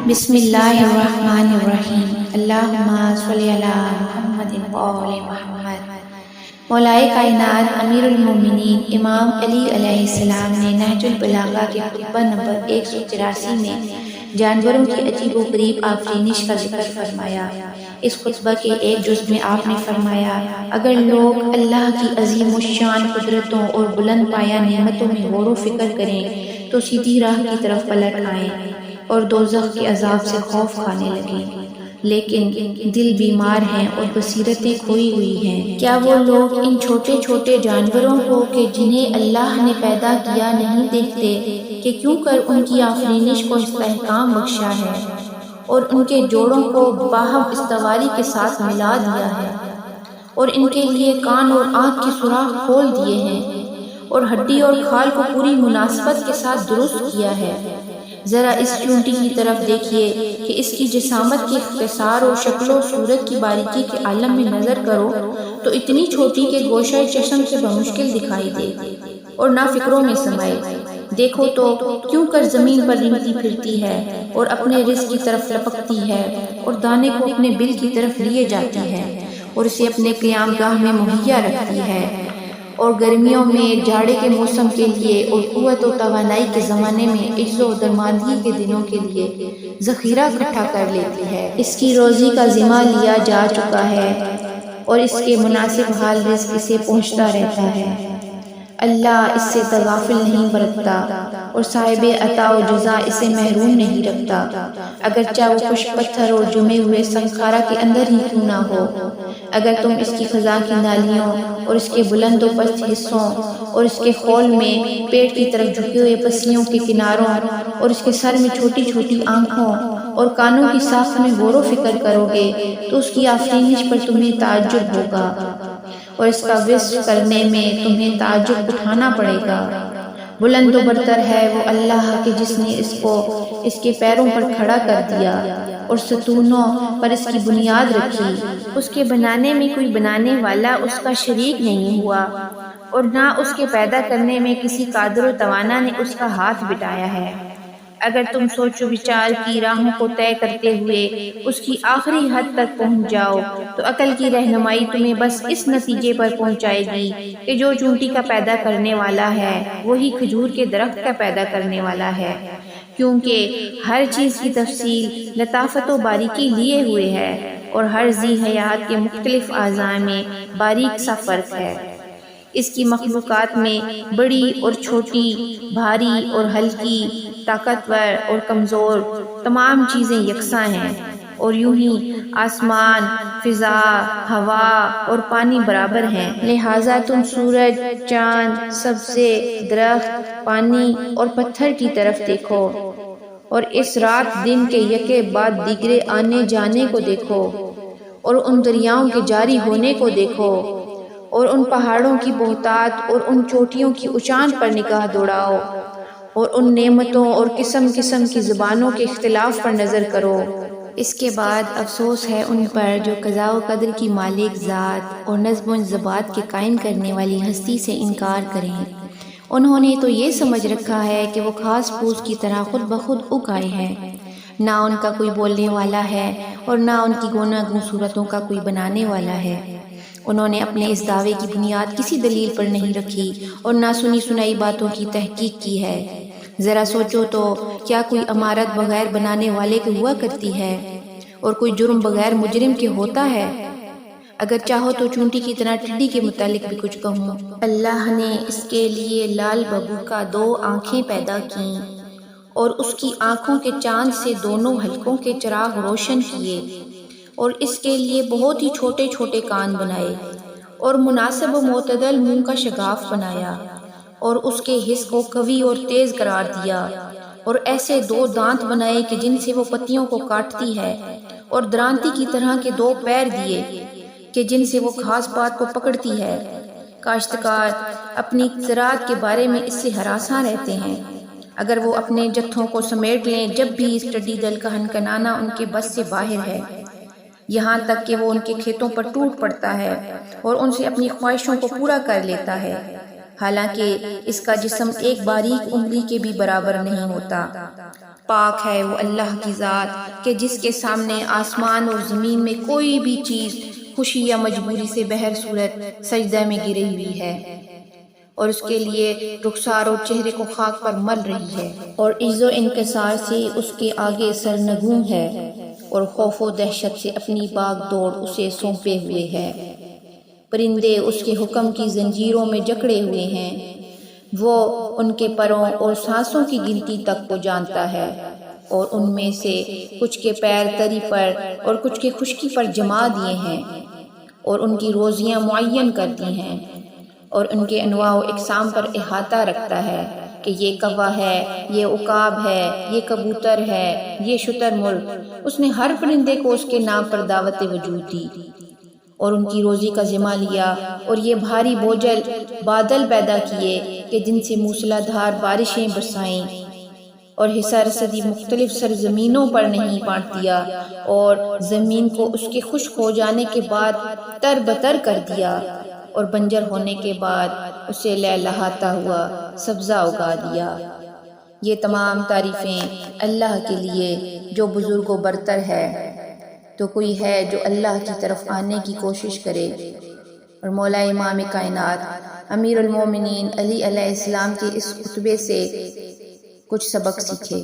بسم اللہ الرحمن الرحیم۔ اللہم صلی علی محمد و آل محمد۔ مولائے کائنات امیر المومنین امام علی علیہ السلام نے نہج البلاغہ کے خطبہ نمبر 184 میں جانوروں کی عجیب و غریب آفرینش کا ذکر فرمایا۔ اس خطبہ کے ایک جز میں آپ نے فرمایا، اگر لوگ اللہ کی عظیم الشان قدرتوں اور بلند پایہ نعمتوں میں غور و فکر کریں تو سیدھی راہ کی طرف پلٹ آئیں اور دوزخ کے عذاب سے خوف کھانے لگیں، لیکن دل بیمار ہیں اور بصیرتیں کھوئی ہوئی ہیں۔ کیا وہ لوگ ان چھوٹے چھوٹے جانوروں کو کہ جنہیں اللہ نے پیدا کیا نہیں دیکھتے کہ کیوں کر ان کی آفرینش کو استحکام بخشا ہے اور ان کے جوڑوں کو باہم استواری کے ساتھ ملا دیا ہے اور ان کے لیے کان اور آنکھ کے سوراخ کھول دیے ہیں اور ہڈی اور کھال کو پوری مناسبت کے ساتھ درست کیا ہے؟ ذرا اس چونٹی کی طرف دیکھیے کہ اس کی جسامت کے اختصار اور شکل و صورت کی باریکی کے عالم میں نظر کرو تو اتنی چھوٹی کہ گوشہ چشم سے بمشکل دکھائی دے اور نہ فکروں میں سمائے۔ دیکھو تو کیوں کر زمین پر رینگتی پھرتی ہے اور اپنے رزق کی طرف لپکتی ہے اور دانے کو اپنے بل کی طرف لیے جاتی ہے اور اسے اپنے قیام گاہ میں مہیا رکھتی ہے اور گرمیوں میں جاڑے کے موسم کے لیے اور قوت و توانائی کے زمانے میں عجز و درماندگی کے دنوں کے لیے ذخیرہ اکٹھا کر لیتی ہے۔ اس کی روزی کا ذمہ لیا جا چکا ہے اور اس کے مناسب حال رزق اسے پہنچتا رہتا ہے۔ اللہ اس سے تغافل نہیں برتتا اور صاحب عطا و جزا اسے محروم نہیں رکھتا، اگرچہ وہ خشک پتھر اور جمے ہوئے سنگخارہ کے اندر ہی کیوں نہ ہو۔ اگر تم اس کی خزاں کی نالیوں اور اس کے بلند و پست حصوں اور اس کے خول میں پیٹ کی طرف جھکے ہوئے پسلیوں کے کناروں اور اس کے سر میں چھوٹی چھوٹی آنکھوں اور کانوں کی ساخت میں غور و فکر کرو گے تو اس کی آفرینش پر تمہیں تعجب ہوگا اور اس کا وصف کرنے میں تمہیں تعجب اٹھانا پڑے گا۔ بلند و برتر ہے وہ اللہ کہ جس نے اس کو اس کے پیروں پر کھڑا کر دیا اور ستونوں پر اس کی بنیاد رکھی۔ اس کے بنانے میں کوئی بنانے والا اس کا شریک نہیں ہوا اور نہ اس کے پیدا کرنے میں کسی قادر و توانا نے اس کا ہاتھ بٹایا ہے۔ اگر تم سوچ و بچار کی راہوں کو طے کرتے ہوئے اس کی آخری حد تک پہنچ جاؤ تو عقل کی رہنمائی تمہیں بس اس نتیجے پر پہنچائے گی کہ جو چونٹی کا پیدا کرنے والا ہے وہی کھجور کے درخت کا پیدا کرنے والا ہے، کیونکہ ہر چیز کی تفصیل لطافت و باریکی لیے ہوئے ہے اور ہر ذی حیات کے مختلف اعضاء میں باریک سا فرق ہے۔ اس کی مخلوقات میں بڑی اور چھوٹی، بھاری اور ہلکی، طاقتور اور کمزور، تمام چیزیں یکساں ہیں اور یوں ہی آسمان، فضا، ہوا اور پانی برابر ہیں۔ لہٰذا تم سورج، چاند، سبزے، درخت، پانی اور پتھر کی طرف دیکھو اور اس رات دن کے یکے بعد دیگرے آنے جانے کو دیکھو اور ان دریاؤں کے جاری ہونے کو دیکھو اور ان پہاڑوں کی بہتات اور ان چوٹیوں کی اونچان پر نگاہ دوڑاؤ اور ان نعمتوں اور قسم قسم کی زبانوں کے اختلاف پر نظر کرو۔ اس کے بعد افسوس ہے ان پر جو قضاء و قدر کی مالک ذات اور نظم و انضباط کے قائم کرنے والی ہستی سے انکار کریں۔ انہوں نے تو یہ سمجھ رکھا ہے کہ وہ خاص پھوس کی طرح خود بخود اگ آئے ہیں، نہ ان کا کوئی بولنے والا ہے اور نہ ان کی گوناگون صورتوں کا کوئی بنانے والا ہے۔ انہوں نے اپنے اس دعوے کی بنیاد کسی دلیل پر نہیں رکھی اور نہ سنی سنائی باتوں کی تحقیق کی ہے۔ ذرا سوچو تو کیا کوئی عمارت بغیر بنانے والے کے ہوا کرتی ہے اور کوئی جرم بغیر مجرم کے ہوتا ہے؟ اگر چاہو تو چونٹی کی طرح ٹڈی کے متعلق بھی کچھ کہوں۔ اللہ نے اس کے لیے لال ببو کا 2 آنکھیں پیدا کیں اور اس کی آنکھوں کے چاند سے دونوں حلقوں کے چراغ روشن کیے اور اس کے لیے بہت ہی چھوٹے چھوٹے کان بنائے اور مناسب و معتدل منہ کا شگاف بنایا اور اس کے حس کو قوی اور تیز قرار دیا اور ایسے 2 دانت بنائے کہ جن سے وہ پتیوں کو کاٹتی ہے اور درانتی کی طرح کے 2 پیر دیے کہ جن سے وہ گھاس پات کو پکڑتی ہے۔ کاشتکار اپنی زراعت کے بارے میں اس سے ہراساں رہتے ہیں۔ اگر وہ اپنے جتھوں کو سمیٹ لیں جب بھی اس ٹڈی دل کا ہنکنانا ان کے بس سے باہر ہے، یہاں تک کہ وہ ان کے کھیتوں پر ٹوٹ پڑتا ہے اور ان سے اپنی خواہشوں کو پورا کر لیتا ہے۔ حالانکہ اس کا جسم ایک باریک انگلی کے بھی برابر نہیں ہوتا۔ پاک ہے وہ اللہ کی ذات کہ جس کے سامنے آسمان اور زمین میں کوئی بھی چیز خوشی یا مجبوری سے بہر صورت سجدہ میں گری ہوئی ہے، اور اس کے لیے رخسار اور چہرے کو خاک پر مل رہی ہے، اور عز و انکسار سے اس کے آگے سرنگوں ہے، اور خوف و دہشت سے اپنی باغ دوڑ اسے سونپے ہوئے ہے۔ پرندے اس کے حکم کی زنجیروں میں جکڑے ہوئے ہیں، وہ ان کے پروں اور سانسوں کی گنتی تک کو جانتا ہے، اور ان میں سے کچھ کے پیر تری پر اور کچھ کے خشکی پر جما دیے ہیں، اور ان کی روزیاں معین کر دی ہیں، اور ان کے انواع و اقسام پر احاطہ رکھتا ہے کہ یہ کوا ہے، یہ عقاب ہے، یہ کبوتر ہے، یہ شتر مرغ۔ اس نے ہر پرندے کو اس کے نام پر دعوت وجود دی اور ان کی روزی کا ذمہ لیا، اور یہ بھاری بوجھل بادل پیدا کیے کہ جن سے موسلا دھار بارشیں برسائیں، اور حصہ رسدی مختلف سرزمینوں پر نہیں بانٹ دیا، اور زمین کو اس کے خشک ہو جانے کے بعد تر بتر کر دیا، اور بنجر ہونے کے بعد اسے لہلہاتا ہوا سبزہ اگا دیا۔ یہ تمام تعریفیں اللہ کے لیے جو بزرگ و برتر ہے۔ تو کوئی ہے جو اللہ کی طرف آنے کی کوشش کرے اور مولا امام کائنات امیر المومنین علی علیہ السلام کے اس خطبے سے کچھ سبق سیکھے۔